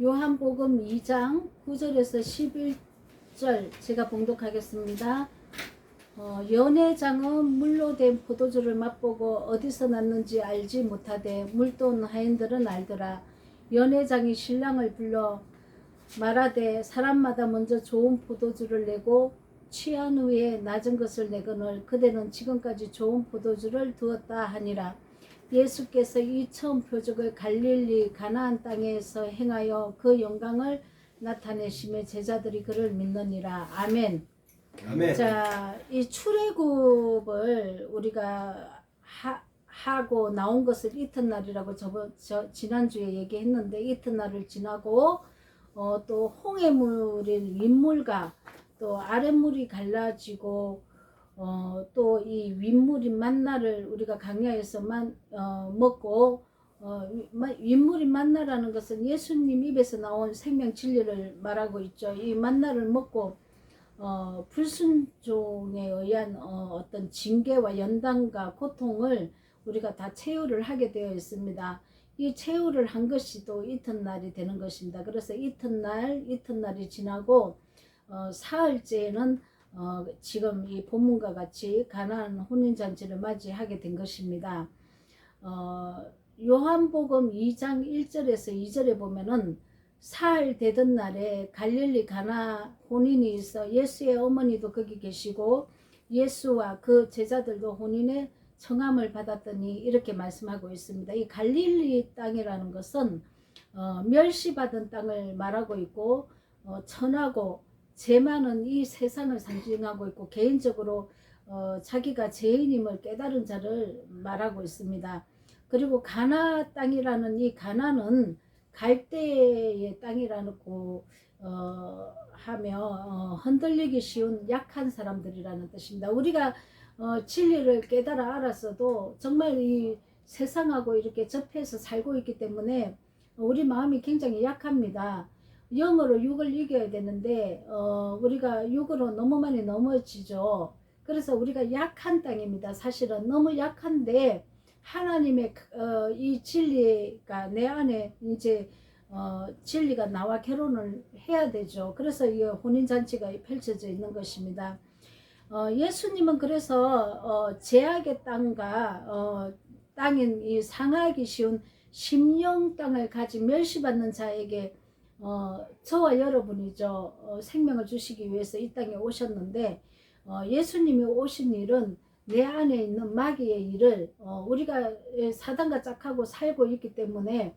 요한복음 2장 9절에서 11절 제가 봉독하겠습니다. 연회장은 물로 된 포도주를 맛보고 어디서 났는지 알지 못하되 물돈 하인들은 알더라. 연회장이 신랑을 불러 말하되 사람마다 먼저 좋은 포도주를 내고 취한 후에 낮은 것을 내거늘 그대는 지금까지 좋은 포도주를 두었다 하니라. 예수께서 이 처음 표적을 갈릴리 가나안 땅에서 행하여 그 영광을 나타내심에 제자들이 그를 믿느니라. 아멘. 아멘. 자, 이 출애굽을 우리가 하고 나온 것을 이튿날이라고 지난주에 얘기했는데, 이튿날을 지나고 또 홍해물인 윗물과 또 아랫물이 갈라지고 또 이 윗물인 만나를 우리가 강야에서만 먹고 윗물인 만나라는 것은 예수님 입에서 나온 생명 진리를 말하고 있죠. 이 만나를 먹고 불순종에 의한 어떤 징계와 연단과 고통을 우리가 다 체유를 하게 되어 있습니다. 이 체유를 한 것이 또 이튿날이 되는 것입니다. 그래서 이튿날이 지나고 사흘째에는 지금 이 본문과 같이 가나안 혼인잔치를 맞이하게 된 것입니다. 요한복음 2장 1절에서 2절에 보면은 사흘 되던 날에 갈릴리 가나 혼인이 있어 예수의 어머니도 거기 계시고 예수와 그 제자들도 혼인의 청함을 받았더니 이렇게 말씀하고 있습니다. 이 갈릴리 땅이라는 것은 멸시받은 땅을 말하고 있고 천하고 죄 많은 이 세상을 상징하고 있고 개인적으로 자기가 죄인임을 깨달은 자를 말하고 있습니다. 그리고 가나 땅이라는 이 가나는 갈대의 땅이라고 하며 흔들리기 쉬운 약한 사람들이라는 뜻입니다. 우리가 진리를 깨달아 알았어도 정말 이 세상하고 이렇게 접해서 살고 있기 때문에 우리 마음이 굉장히 약합니다. 영으로 육을 이겨야 되는데 우리가 육으로 너무 많이 넘어지죠. 그래서 우리가 약한 땅입니다. 사실은 너무 약한데 하나님의 이 진리가 내 안에 이제 진리가 나와 결혼을 해야 되죠. 그래서 이 혼인잔치가 펼쳐져 있는 것입니다. 예수님은 그래서 제약의 땅과 땅인 이 상하기 쉬운 심령 땅을 가진 멸시받는 자에게 저와 여러분이죠. 생명을 주시기 위해서 이 땅에 오셨는데 예수님이 오신 일은 내 안에 있는 마귀의 일을 우리가 사단과 짝하고 살고 있기 때문에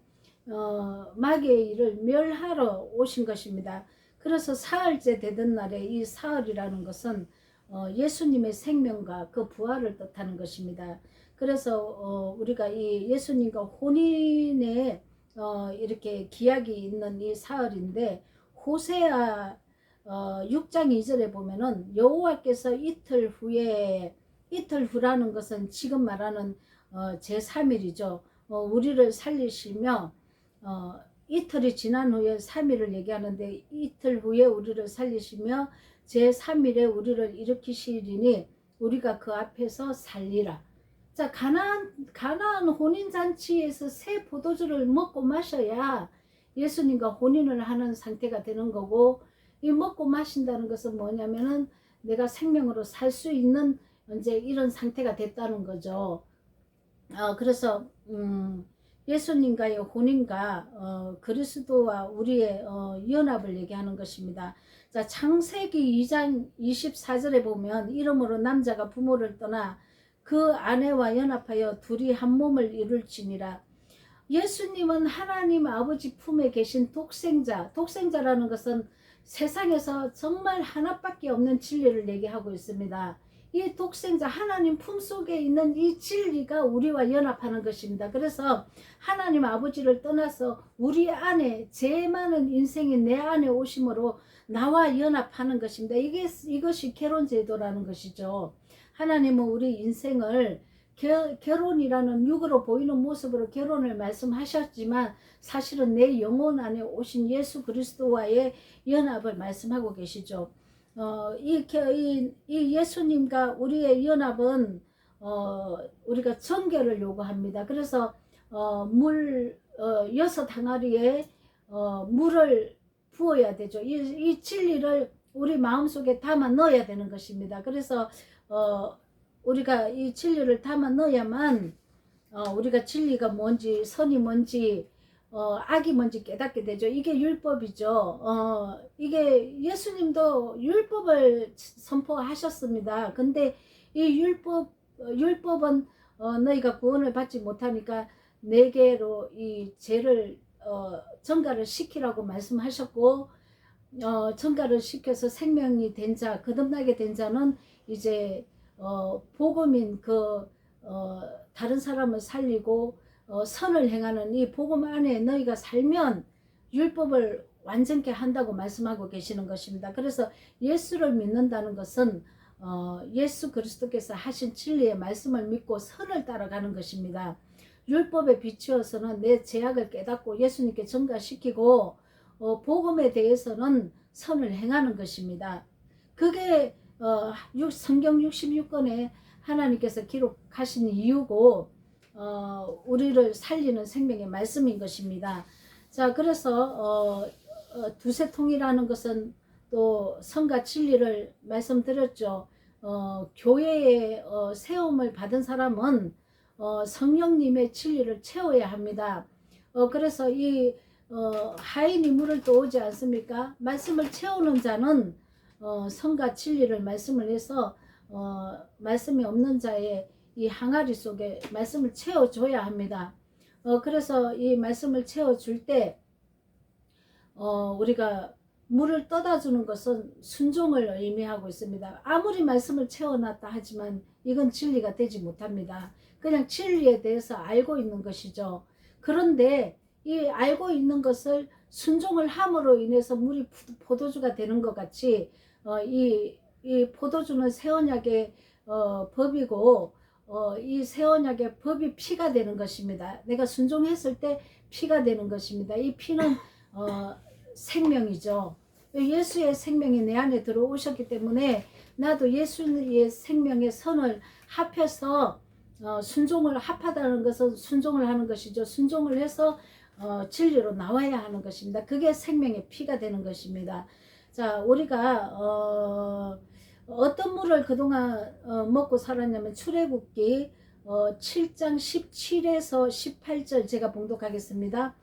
마귀의 일을 멸하러 오신 것입니다. 그래서 사흘째 되던 날에 이 사흘이라는 것은 예수님의 생명과 그 부활을 뜻하는 것입니다. 그래서 우리가 이 예수님과 혼인의 이렇게 기약이 있는 이 사흘인데 호세아 6장 2절에 보면은 여호와께서 이틀 후라는 것은 지금 말하는 제3일이죠. 우리를 살리시며 이틀이 지난 후에 3일을 얘기하는데 이틀 후에 우리를 살리시며 제3일에 우리를 일으키시리니 우리가 그 앞에서 살리라. 자, 가나안 혼인잔치에서 새 포도주를 먹고 마셔야 예수님과 혼인을 하는 상태가 되는 거고, 이 먹고 마신다는 것은 뭐냐면은 내가 생명으로 살 수 있는 이제 이런 상태가 됐다는 거죠. 그래서 예수님과의 혼인과 그리스도와 우리의 연합을 얘기하는 것입니다. 자, 창세기 2장 24절에 보면 이러므로 남자가 부모를 떠나 그 아내와 연합하여 둘이 한 몸을 이룰지니라. 예수님은 하나님 아버지 품에 계신 독생자라는 것은 세상에서 정말 하나밖에 없는 진리를 얘기하고 있습니다. 이 독생자 하나님 품속에 있는 이 진리가 우리와 연합하는 것입니다. 그래서 하나님 아버지를 떠나서 우리 안에 죄 많은 인생이 내 안에 오심으로 나와 연합하는 것입니다. 이것이 결혼제도라는 것이죠. 하나님은 우리 인생을 결혼이라는 육으로 보이는 모습으로 결혼을 말씀하셨지만 사실은 내 영혼 안에 오신 예수 그리스도와의 연합을 말씀하고 계시죠. 이 예수님과 우리의 연합은 우리가 정결을 요구합니다. 그래서 물 6 항아리에 물을 부어야 되죠. 이 진리를 우리 마음속에 담아 넣어야 되는 것입니다. 그래서 우리가 이 진리를 담아 넣어야만 우리가 진리가 뭔지 선이 뭔지 악이 뭔지 깨닫게 되죠. 이게 율법이죠. 이게 예수님도 율법을 선포하셨습니다. 근데 이 율법은 너희가 구원을 받지 못하니까 내게로 이 죄를 전가를 시키라고 말씀하셨고, 전가를 시켜서 생명이 된 자, 거듭나게 된 자는 이제 복음인 다른 사람을 살리고 선을 행하는 이 복음 안에 너희가 살면 율법을 완전케 한다고 말씀하고 계시는 것입니다. 그래서 예수를 믿는다는 것은 예수 그리스도께서 하신 진리의 말씀을 믿고 선을 따라가는 것입니다. 율법에 비추어서는 내 죄악을 깨닫고 예수님께 전가시키고 복음에 대해서는 선을 행하는 것입니다. 그게 성경 66권에 하나님께서 기록하신 이유고 우리를 살리는 생명의 말씀인 것입니다. 자, 그래서 두세 통이라는 것은 또 선과 진리를 말씀드렸죠. 교회에 세움을 받은 사람은 성령님의 진리를 채워야 합니다. 그래서 이 하인이 물을 떠오지 않습니까? 말씀을 채우는 자는 선과 진리를 말씀을 해서 말씀이 없는 자의 이 항아리 속에 말씀을 채워줘야 합니다. 그래서 이 말씀을 채워줄 때 우리가 물을 떠다 주는 것은 순종을 의미하고 있습니다. 아무리 말씀을 채워놨다 하지만 이건 진리가 되지 못합니다. 그냥 진리에 대해서 알고 있는 것이죠. 그런데 이 알고 있는 것을 순종을 함으로 인해서 물이 포도주가 되는 것 같이 이 포도주는 새 언약의 법이고 이 새 언약의 법이 피가 되는 것입니다. 내가 순종했을 때 피가 되는 것입니다. 이 피는 생명이죠. 예수의 생명이 내 안에 들어오셨기 때문에 나도 예수의 생명의 선을 합해서 순종을 합하다는 것은 순종을 하는 것이죠. 순종을 해서 진리로 나와야 하는 것입니다. 그게 생명의 피가 되는 것입니다. 자, 우리가 어떤 물을 그동안 먹고 살았냐면 출애굽기 7장 17에서 18절 제가 봉독하겠습니다.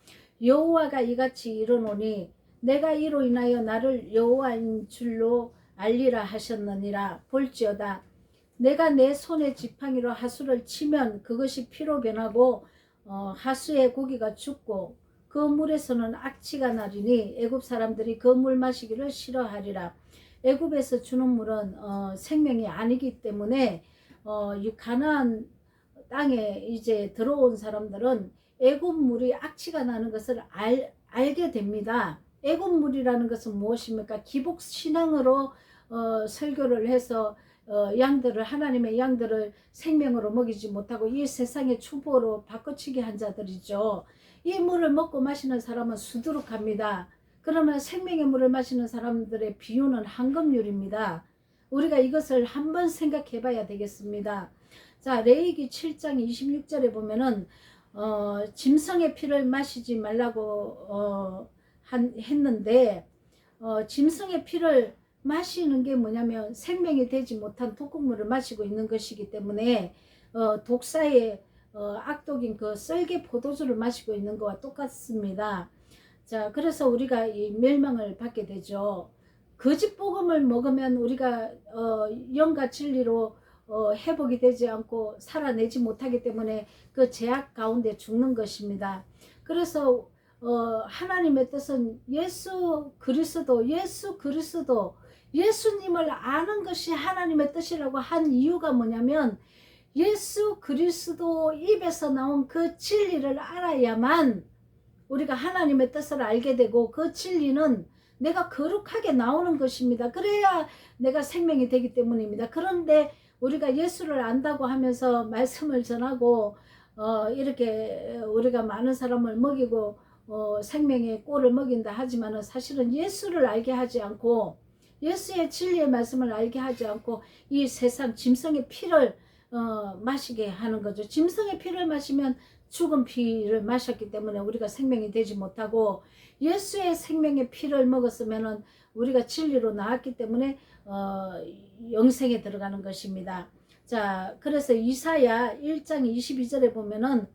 여호와가 이같이 이르노니 내가 이로 인하여 나를 여호와인 줄로 알리라 하셨느니라. 볼지어다 내가 내 손의 지팡이로 하수를 치면 그것이 피로 변하고 하수의 고기가 죽고 그 물에서는 악취가 나리니 애굽 사람들이 그 물 마시기를 싫어하리라. 애굽에서 주는 물은 생명이 아니기 때문에 이 가나안 땅에 이제 들어온 사람들은 애굽 물이 악취가 나는 것을 알게 됩니다. 애굽 물이라는 것은 무엇입니까? 기복 신앙으로 설교를 해서 양들을 하나님의 양들을 생명으로 먹이지 못하고 이 세상의 추보로 바꿔치기 한 자들이죠. 이 물을 먹고 마시는 사람은 수두룩합니다. 그러면 생명의 물을 마시는 사람들의 비유는 한금률입니다. 우리가 이것을 한번 생각해 봐야 되겠습니다. 자, 레위기 7장 26절에 보면은 짐승의 피를 마시지 말라고 했는데 짐승의 피를 마시는 게 뭐냐면 생명이 되지 못한 독극물을 마시고 있는 것이기 때문에 독사의 악독인 그 썰개 포도주를 마시고 있는 것과 똑같습니다. 자, 그래서 우리가 이 멸망을 받게 되죠. 거짓 복음을 먹으면 우리가 영과 진리로 회복이 되지 않고 살아내지 못하기 때문에 그 죄악 가운데 죽는 것입니다. 그래서 하나님의 뜻은 예수 그리스도 예수님을 아는 것이 하나님의 뜻이라고 한 이유가 뭐냐면 예수 그리스도 입에서 나온 그 진리를 알아야만 우리가 하나님의 뜻을 알게 되고 그 진리는 내가 거룩하게 나오는 것입니다. 그래야 내가 생명이 되기 때문입니다. 그런데 우리가 예수를 안다고 하면서 말씀을 전하고 이렇게 우리가 많은 사람을 먹이고 생명의 꼴을 먹인다 하지만 사실은 예수를 알게 하지 않고 예수의 진리의 말씀을 알게 하지 않고 이 세상 짐승의 피를 마시게 하는 거죠. 짐승의 피를 마시면 죽은 피를 마셨기 때문에 우리가 생명이 되지 못하고, 예수의 생명의 피를 먹었으면은 우리가 진리로 나왔기 때문에 영생에 들어가는 것입니다. 자, 그래서 이사야 1장 22절에 보면은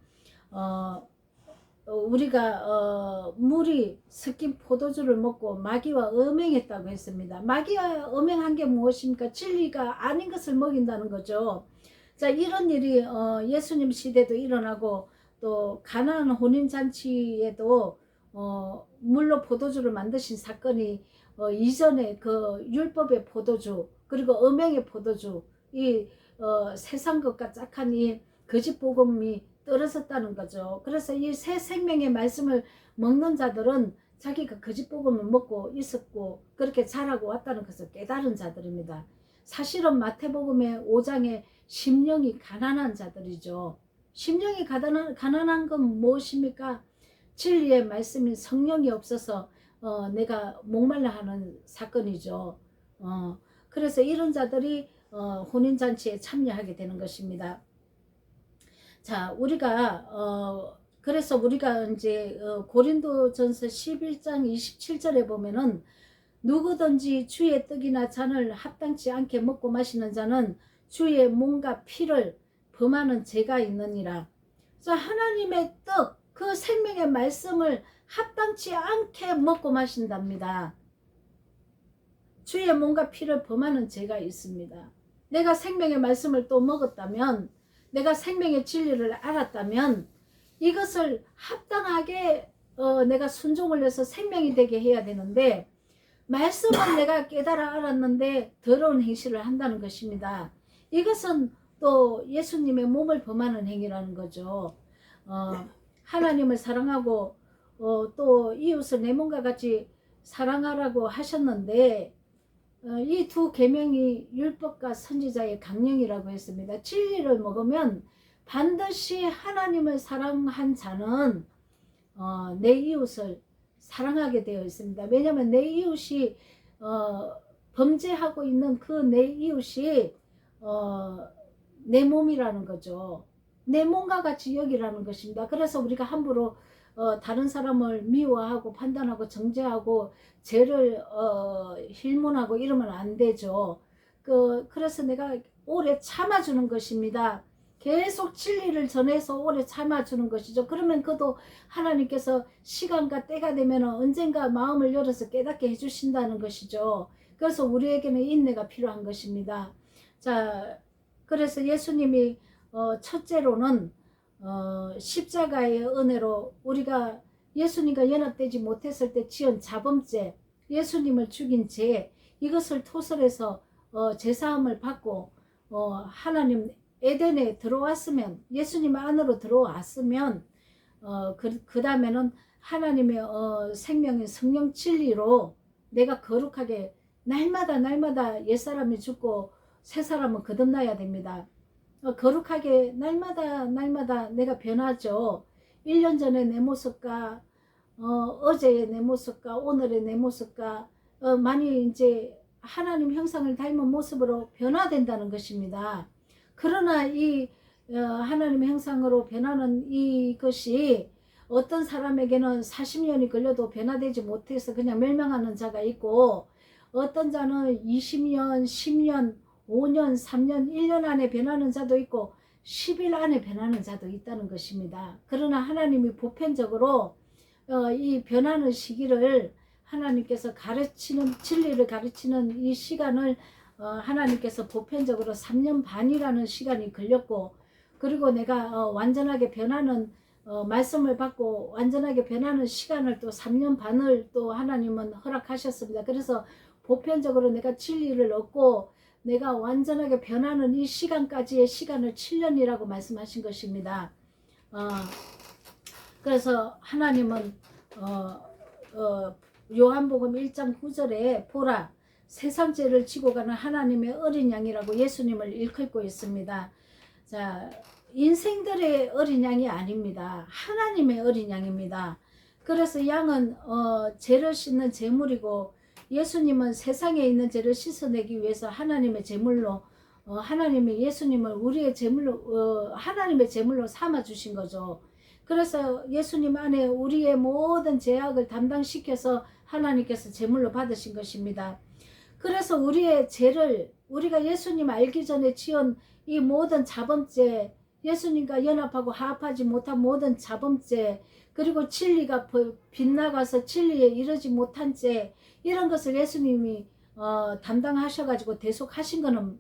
우리가 물이 섞인 포도주를 먹고 마귀와 음행했다고 했습니다. 마귀와 음행한 게 무엇입니까? 진리가 아닌 것을 먹인다는 거죠. 자, 이런 일이 예수님 시대도 일어나고, 또 가나안 혼인잔치에도 물로 포도주를 만드신 사건이 이전에 그 율법의 포도주, 그리고 음행의 포도주, 이 세상 것과 짝한 이 거짓 복음이 떨어졌다는 거죠. 그래서 이 새 생명의 말씀을 먹는 자들은 자기가 거짓 복음을 먹고 있었고 그렇게 자라고 왔다는 것을 깨달은 자들입니다. 사실은 마태복음의 5장에 심령이 가난한 자들이죠. 심령이 가난한 건 무엇입니까? 진리의 말씀인 성령이 없어서 내가 목말라 하는 사건이죠. 그래서 이런 자들이 혼인잔치에 참여하게 되는 것입니다. 자, 그래서 우리가 이제 고린도전서 11장 27절에 보면은, 누구든지 주의 떡이나 잔을 합당치 않게 먹고 마시는 자는 주의 몸과 피를 범하는 죄가 있느니라. 자, 하나님의 떡, 그 생명의 말씀을 합당치 않게 먹고 마신답니다. 주의 몸과 피를 범하는 죄가 있습니다. 내가 생명의 말씀을 또 먹었다면, 내가 생명의 진리를 알았다면 이것을 합당하게 내가 순종을 해서 생명이 되게 해야 되는데, 말씀은 내가 깨달아 알았는데 더러운 행실을 한다는 것입니다. 이것은 또 예수님의 몸을 범하는 행위라는 거죠. 하나님을 사랑하고 또 이웃을 내 몸과 같이 사랑하라고 하셨는데, 이 두 계명이 율법과 선지자의 강령이라고 했습니다. 진리를 먹으면 반드시 하나님을 사랑한 자는 내 이웃을 사랑하게 되어 있습니다. 왜냐하면 내 이웃이 범죄하고 있는 그 내 이웃이 내 몸이라는 거죠. 내 몸과 같이 여기라는 것입니다. 그래서 우리가 함부로 다른 사람을 미워하고 판단하고 정죄하고 죄를 힐문하고 이러면 안 되죠. 그래서 내가 오래 참아주는 것입니다. 계속 진리를 전해서 오래 참아주는 것이죠. 그러면 그도 하나님께서 시간과 때가 되면 언젠가 마음을 열어서 깨닫게 해주신다는 것이죠. 그래서 우리에게는 인내가 필요한 것입니다. 자, 그래서 예수님이 첫째로는 십자가의 은혜로 우리가 예수님과 연합되지 못했을 때 지은 자범죄, 예수님을 죽인 죄, 이것을 토설해서 제사함을 받고 하나님 에덴에 들어왔으면, 예수님 안으로 들어왔으면 그 다음에는 하나님의 생명의 성령 진리로 내가 거룩하게 날마다 옛사람이 죽고 새 사람은 거듭나야 됩니다. 거룩하게 날마다 내가 변하죠. 1년 전에 내 모습과 어제의 내 모습과 오늘의 내 모습과 많이 이제 하나님 형상을 닮은 모습으로 변화된다는 것입니다. 그러나 이 하나님의 형상으로 변하는 이것이 어떤 사람에게는 40년이 걸려도 변화되지 못해서 그냥 멸망하는 자가 있고, 어떤 자는 20년, 10년, 5년, 3년, 1년 안에 변하는 자도 있고 10일 안에 변하는 자도 있다는 것입니다. 그러나 하나님이 보편적으로 이 변하는 시기를 하나님께서 진리를 가르치는 이 시간을 하나님께서 보편적으로 3년 반이라는 시간이 걸렸고, 그리고 내가 완전하게 변하는 말씀을 받고 완전하게 변하는 시간을 또 3년 반을 또 하나님은 허락하셨습니다. 그래서 보편적으로 내가 진리를 얻고 내가 완전하게 변하는 이 시간까지의 시간을 7년이라고 말씀하신 것입니다. 그래서 하나님은 요한복음 1장 9절에 보라, 세상 죄를 지고 가는 하나님의 어린 양이라고 예수님을 일컫고 있습니다. 자, 인생들의 어린 양이 아닙니다. 하나님의 어린 양입니다. 그래서 양은 죄를 씻는 제물이고, 예수님은 세상에 있는 죄를 씻어내기 위해서 하나님의 제물로 하나님이 예수님을 우리의 제물로 하나님의 제물로 삼아 주신 거죠. 그래서 예수님 안에 우리의 모든 죄악을 담당시켜서 하나님께서 제물로 받으신 것입니다. 그래서 우리의 죄를 우리가 예수님 알기 전에 지은 이 모든 자범죄, 예수님과 연합하고 화합하지 못한 모든 자범죄, 그리고 진리가 빗나가서 진리에 이르지 못한 죄, 이런 것을 예수님이 담당하셔가지고 대속하신 것은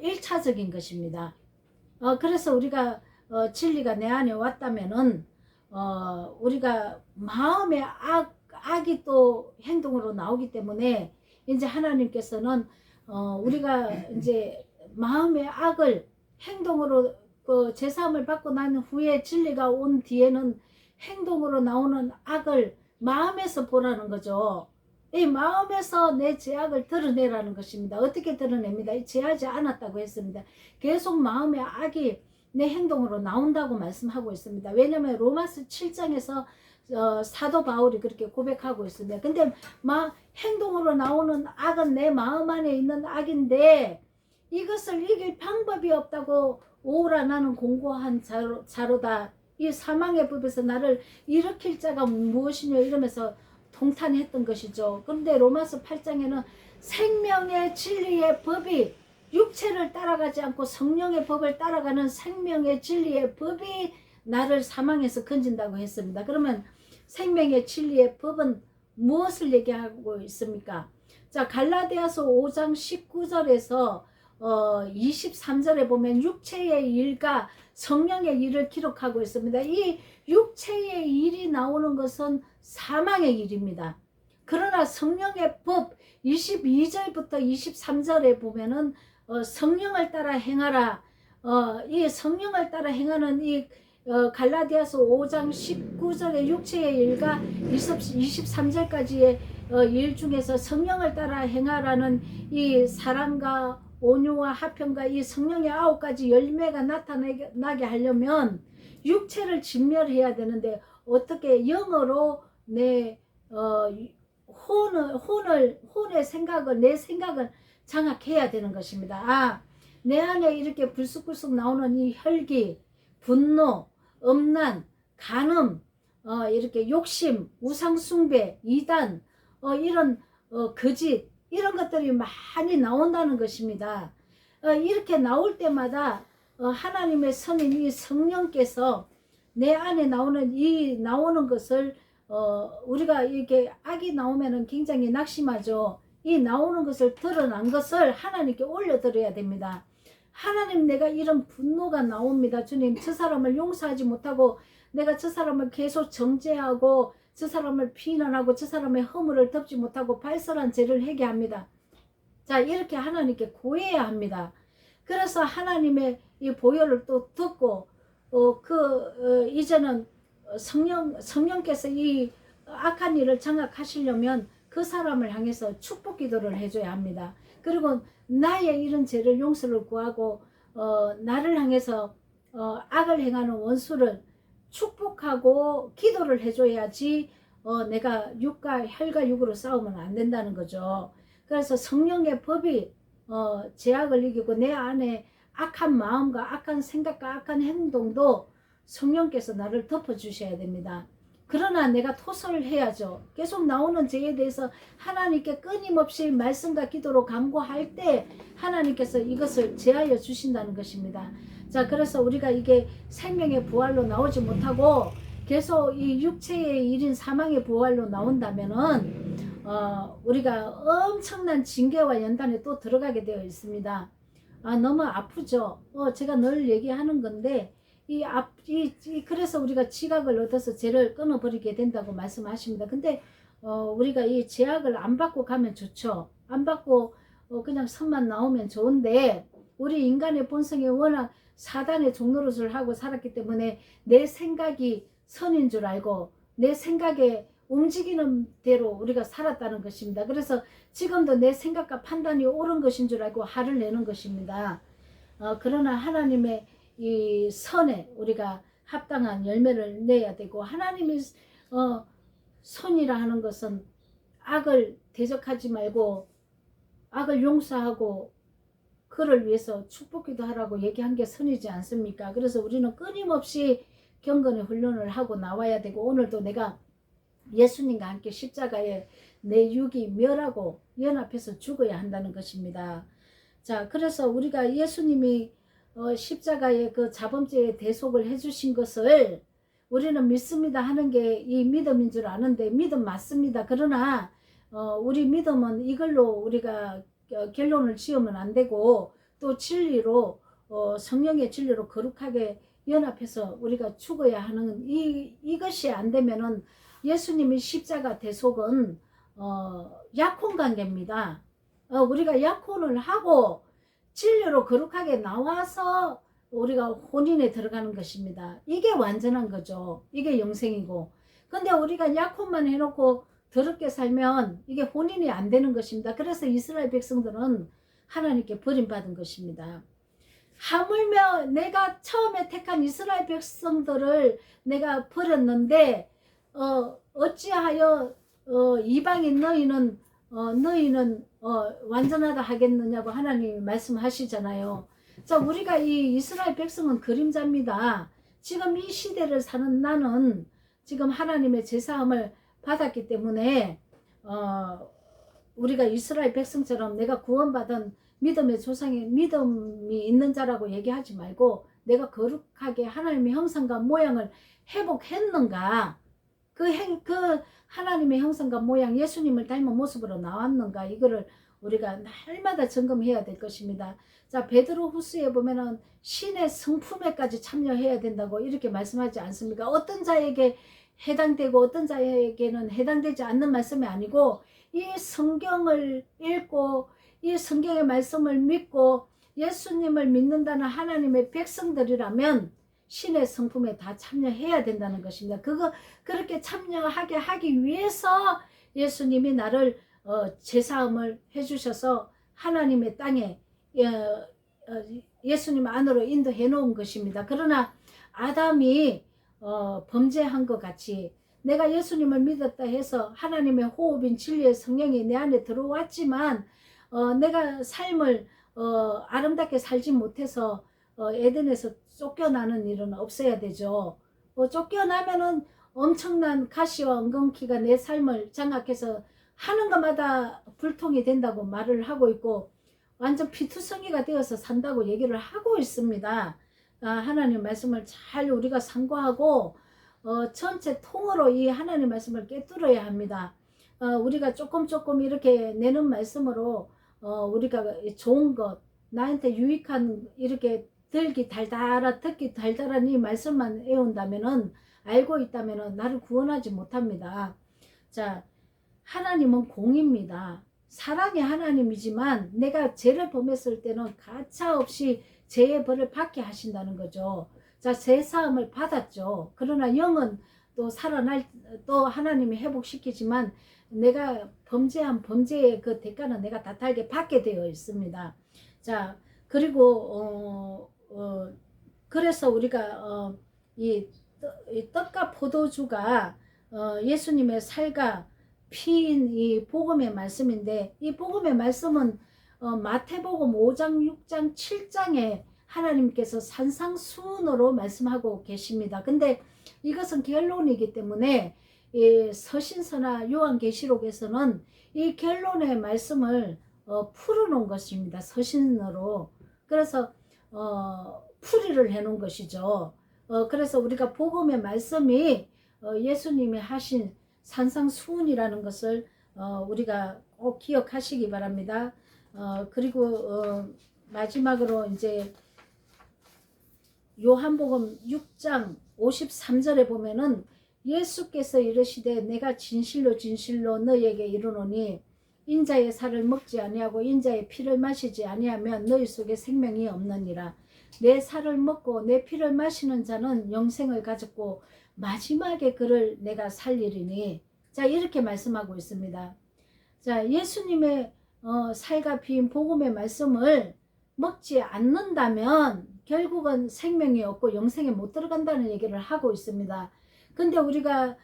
1차적인 것입니다. 그래서 우리가 진리가 내 안에 왔다면은 우리가 마음의 악이 또 행동으로 나오기 때문에 이제 하나님께서는 우리가 이제 마음의 악을 행동으로 제사함을 받고 난 후에 진리가 온 뒤에는 행동으로 나오는 악을 마음에서 보라는 거죠. 이 마음에서 내 죄악을 드러내라는 것입니다. 어떻게 드러냅니다? 죄하지 않았다고 했습니다. 계속 마음의 악이 내 행동으로 나온다고 말씀하고 있습니다. 왜냐하면 로마서 7장에서 사도 바울이 그렇게 고백하고 있습니다. 근데 행동으로 나오는 악은 내 마음 안에 있는 악인데 이것을 이길 방법이 없다고 오라 나는 공고한 자로다. 이 사망의 법에서 나를 일으킬 자가 무엇이냐 이러면서 통탄했던 것이죠. 그런데 로마서 8장에는 생명의 진리의 법이 육체를 따라가지 않고 성령의 법을 따라가는 생명의 진리의 법이 나를 사망에서 건진다고 했습니다. 그러면 생명의 진리의 법은 무엇을 얘기하고 있습니까? 자, 갈라디아서 5장 19절에서 23절에 보면 육체의 일과 성령의 일을 기록하고 있습니다. 이 육체의 일이 나오는 것은 사망의 일입니다. 그러나 성령의 법 22절부터 23절에 보면은 성령을 따라 행하라. 이 성령을 따라 행하는 이 갈라디아서 5장 19절의 육체의 일과 23절까지의 일 중에서 성령을 따라 행하라는 이 사랑과 온유와 화평과 이 성령의 9가지 열매가 나타나게 하려면 육체를 진멸해야 되는데 어떻게 영어로 내 혼의 생각을 내 생각을 장악해야 되는 것입니다. 내 안에 이렇게 불쑥불쑥 나오는 이 혈기, 분노, 음란, 간음, 이렇게 욕심, 우상숭배, 이단, 이런 거짓, 이런 것들이 많이 나온다는 것입니다. 이렇게 나올 때마다 하나님의 성인 이 성령께서 내 안에 나오는 것을 우리가 이렇게 악이 나오면은 굉장히 낙심하죠. 이 나오는 것을 드러난 것을 하나님께 올려드려야 됩니다. 하나님, 내가 이런 분노가 나옵니다. 주님, 저 사람을 용서하지 못하고 내가 저 사람을 계속 정죄하고 저 사람을 비난하고 저 사람의 허물을 덮지 못하고 발설한 죄를 회개합니다. 자, 이렇게 하나님께 고해야 합니다. 그래서 하나님의 이 보혈을 또 듣고 이제는 성령께서 이 악한 일을 장악하시려면 그 사람을 향해서 축복 기도를 해줘야 합니다. 그리고 나의 이런 죄를 용서를 구하고 나를 향해서 악을 행하는 원수를 축복하고 기도를 해줘야지 내가 혈과 육으로 싸우면 안 된다는 거죠. 그래서 성령의 법이 죄악을 이기고 내 안에 악한 마음과 악한 생각과 악한 행동도 성령께서 나를 덮어주셔야 됩니다. 그러나 내가 토설을 해야죠. 계속 나오는 죄에 대해서 하나님께 끊임없이 말씀과 기도로 간구할 때 하나님께서 이것을 제하여 주신다는 것입니다. 자, 그래서 우리가 이게 생명의 부활로 나오지 못하고 계속 이 육체의 일인 사망의 부활로 나온다면은 우리가 엄청난 징계와 연단에 또 들어가게 되어 있습니다. 너무 아프죠. 제가 늘 얘기하는 건데 그래서 우리가 지각을 얻어서 죄를 끊어버리게 된다고 말씀하십니다. 근데 우리가 이 제약을 안 받고 가면 좋죠. 안 받고 그냥 선만 나오면 좋은데 우리 인간의 본성이 워낙 사단의 종노릇을 하고 살았기 때문에 내 생각이 선인 줄 알고 내 생각에 움직이는 대로 우리가 살았다는 것입니다. 그래서 지금도 내 생각과 판단이 옳은 것인 줄 알고 화를 내는 것입니다. 그러나 하나님의 이 선에 우리가 합당한 열매를 내야 되고 하나님의 선이라 하는 것은 악을 대적하지 말고 악을 용서하고 그를 위해서 축복기도 하라고 얘기한 게 선이지 않습니까? 그래서 우리는 끊임없이 경건의 훈련을 하고 나와야 되고, 오늘도 내가 예수님과 함께 십자가에 내 육이 멸하고 연합해서 죽어야 한다는 것입니다. 자, 그래서 우리가 예수님이 십자가에 그 자범죄의 대속을 해주신 것을 우리는 믿습니다 하는 게 이 믿음인 줄 아는데, 믿음 맞습니다. 그러나 우리 믿음은 이걸로 우리가 결론을 지으면 안 되고, 또 진리로 성령의 진리로 거룩하게 연합해서 우리가 죽어야 하는 이것이 안 되면은 예수님의 십자가 대속은 약혼 관계입니다. 우리가 약혼을 하고 진리로 거룩하게 나와서 우리가 혼인에 들어가는 것입니다. 이게 완전한 거죠. 이게 영생이고. 근데 우리가 약혼만 해놓고 더럽게 살면 이게 혼인이 안 되는 것입니다. 그래서 이스라엘 백성들은 하나님께 버림받은 것입니다. 하물며 내가 처음에 택한 이스라엘 백성들을 내가 버렸는데 어찌하여 이방인 너희는 완전하다 하겠느냐고 하나님이 말씀하시잖아요. 자, 우리가 이 이스라엘 백성은 그림자입니다. 지금 이 시대를 사는 나는 지금 하나님의 제사함을 받았기 때문에 우리가 이스라엘 백성처럼 내가 구원받은 믿음의 조상의 믿음이 있는 자라고 얘기하지 말고, 내가 거룩하게 하나님의 형상과 모양을 회복했는가, 그 하나님의 형상과 모양, 예수님을 닮은 모습으로 나왔는가, 이거를 우리가 날마다 점검해야 될 것입니다. 자, 베드로 후서에 보면은 신의 성품에까지 참여해야 된다고 이렇게 말씀하지 않습니까? 어떤 자에게 해당되고 어떤 자에게는 해당되지 않는 말씀이 아니고, 이 성경을 읽고 이 성경의 말씀을 믿고 예수님을 믿는다는 하나님의 백성들이라면 신의 성품에 다 참여해야 된다는 것입니다. 그렇게 참여하게 하기 위해서 예수님이 나를 제사함을 해주셔서 하나님의 땅에 예수님 안으로 인도해 놓은 것입니다. 그러나 아담이 범죄한 것 같이 내가 예수님을 믿었다 해서 하나님의 호흡인 진리의 성령이 내 안에 들어왔지만 내가 삶을 아름답게 살지 못해서 에덴에서 쫓겨나는 일은 없어야 되죠. 쫓겨나면은 엄청난 가시와 엉겅퀴가 내 삶을 장악해서 하는 것마다 불통이 된다고 말을 하고 있고, 완전 피투성이가 되어서 산다고 얘기를 하고 있습니다. 하나님 말씀을 잘 우리가 상고하고 전체 통으로 이 하나님 말씀을 꿰뚫어야 합니다. 우리가 조금 이렇게 내는 말씀으로 우리가 좋은 것, 나한테 유익한, 이렇게 듣기 달달한 이 말씀만 애운다면은, 알고 있다면은 나를 구원하지 못합니다. 자, 하나님은 공입니다. 사랑의 하나님이지만 내가 죄를 범했을 때는 가차없이 죄의 벌을 받게 하신다는 거죠. 자, 제사함을 받았죠. 그러나 영은 또 또 하나님이 회복시키지만 내가 범죄한 범죄의 그 대가는 내가 다탈게 받게 되어 있습니다. 자, 그리고 그래서 우리가 이 떡과 포도주가 예수님의 살과 피인 이 복음의 말씀인데, 이 복음의 말씀은 마태복음 5장, 6장, 7장에 하나님께서 산상수훈으로 말씀하고 계십니다. 근데 이것은 결론이기 때문에 이 서신서나 요한계시록에서는 이 결론의 말씀을 풀어놓은 것입니다. 서신으로. 그래서 풀이를 해놓은 것이죠. 그래서 우리가 복음의 말씀이 예수님이 하신 산상수훈이라는 것을 우리가 꼭 기억하시기 바랍니다. 그리고 마지막으로 이제 요한복음 6장 53절에 보면은 예수께서 이르시되 내가 진실로 진실로 너희에게 이르노니 인자의 살을 먹지 아니하고 인자의 피를 마시지 아니하면 너희 속에 생명이 없느니라. 내 살을 먹고 내 피를 마시는 자는 영생을 가졌고 마지막에 그를 내가 살리리니. 자, 이렇게 말씀하고 있습니다. 자, 예수님의 살과 피인 복음의 말씀을 먹지 않는다면 결국은 생명이 없고 영생에 못 들어간다는 얘기를 하고 있습니다. 근데 우리가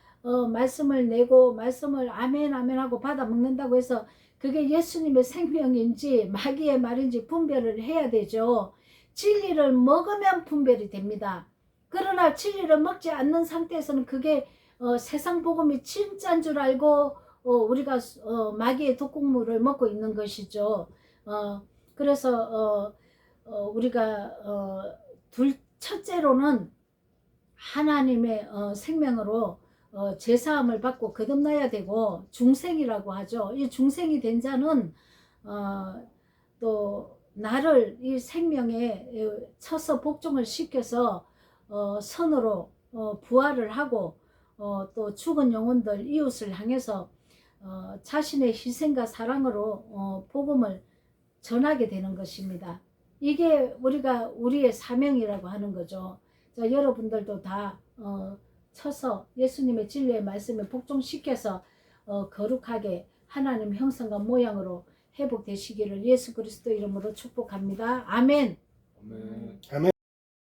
말씀을 내고 말씀을 아멘 아멘 하고 받아 먹는다고 해서 그게 예수님의 생명인지 마귀의 말인지 분별을 해야 되죠. 진리를 먹으면 분별이 됩니다. 그러나 진리를 먹지 않는 상태에서는 그게 세상 복음이 진짜인 줄 알고 우리가 마귀의 독국물을 먹고 있는 것이죠. 그래서 우리가 첫째로는 하나님의 생명으로 제사함을 받고 거듭나야 되고, 중생이라고 하죠. 이 중생이 된 자는 또 나를 이 생명에 쳐서 복종을 시켜서 선으로 부활을 하고, 또 죽은 영혼들 이웃을 향해서 자신의 희생과 사랑으로 복음을 전하게 되는 것입니다. 이게 우리의 사명이라고 하는 거죠. 자, 여러분들도 다 쳐서 예수님의 진리의 말씀에 복종시켜서 거룩하게 하나님 형상과 모양으로 회복되시기를 예수 그리스도 이름으로 축복합니다. 아멘. 아멘. 아멘.